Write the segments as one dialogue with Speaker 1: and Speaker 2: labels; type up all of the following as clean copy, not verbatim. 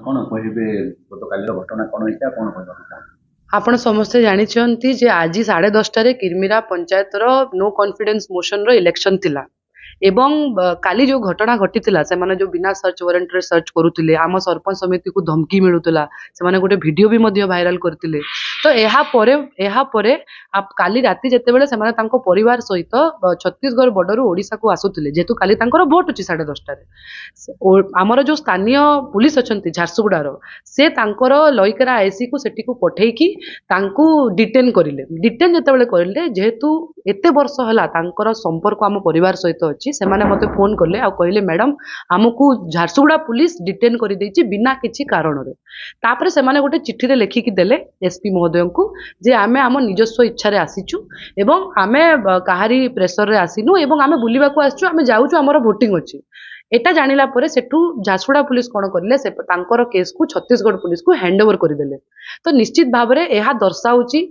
Speaker 1: कौन कहे गतकाली घटना कौन होता कौन कहना
Speaker 2: आपण समस्ते जानिछंती जे आज 10:30 Kirmira panchayat no confidence motion रो इलेक्शन थिला एवं काली जो घटना घटी से माने जो बिना सर्च वारंट रे सर्च करुतिले आम सरपंच समिति को धमकी मिलुतला से माने गोटे वीडियो भी मध्य वायरल करतिले। तो एहा परे आप काली राती जेते बेले से माने तांको परिवार सहित छत्तीसगढ़ बॉर्डर ओडिशा को आसुतिले जेतु काली तांकर वोट अछि 10:30 रे आमर जो स्थानीय पुलिस अछंती झारसुगुडार से तांकर लइकरा आईसी को सेठी को पठेकी तांको डिटेन करिले। डिटेन जेते बेले करिले जेहेतु एते वर्ष हला तांकर संपर्क आम परिवार सहित अछि से माने मते फोन करले आ कहले मैडम हमकु झारसुगुडा पुलिस डिटेन करि दैछि बिना किछि कारण रे। तापरे से माने गोटे चिट्ठी रे लेखि कि देले एसपी महोदय को जे आमे आम निजस्व इच्छा रे आसीचु एवं आमे काहारी प्रेशर रे आसीनु एवं आमे बुलिबा को आछू आमे जाउचु हमर वोटिंग अछि। एटा जानिला परे सेठू झारसुगुडा पुलिस कोन करले से तांकर केस को छत्तीसगढ़ पुलिस को हैंड ओवर कर देले। तो निश्चित भाव में यह दर्शाऊची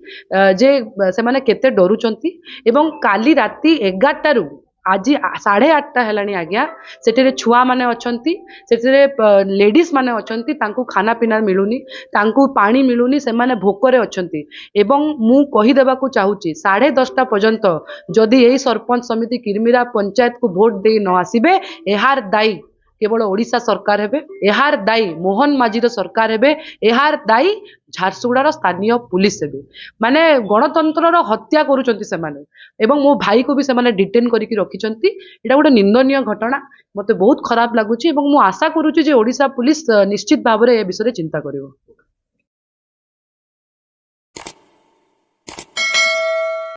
Speaker 2: जे से माने केते डरुचंती एवं काली राती 11 रु आज 8:30 हेलानी आज्ञा सेठरे छुआ माने अछंती सेठरे लेडीज माने अछंती तांकू खाना पीना मिलुनी तांकू पानी मिलुनी से माने भोकरे अछंती एवं मु कहि देबा को चाहूची 10:30 पर्यंत जदि एई सरपंच समिति किरमिरा पंचायत को वोट दे न आसीबे एहार दायी केवल ओडिशा सरकार हेबे एहार दायी मोहन माझी सरकार हेबे एहार दायी झारसुगुडार स्थानीय पुलिस हेबे। माने गणतंत्र हत्या करूचंती से माने एवं मो भाई को भी से माने डिटेन करिकि रखिचंती। एटा गोटे निंदनीय घटना मते बहुत खराब लागुची एवं मु आशा करूची जे ओडिशा पुलिस निश्चित भाव में ए विषय चिंता करिवो।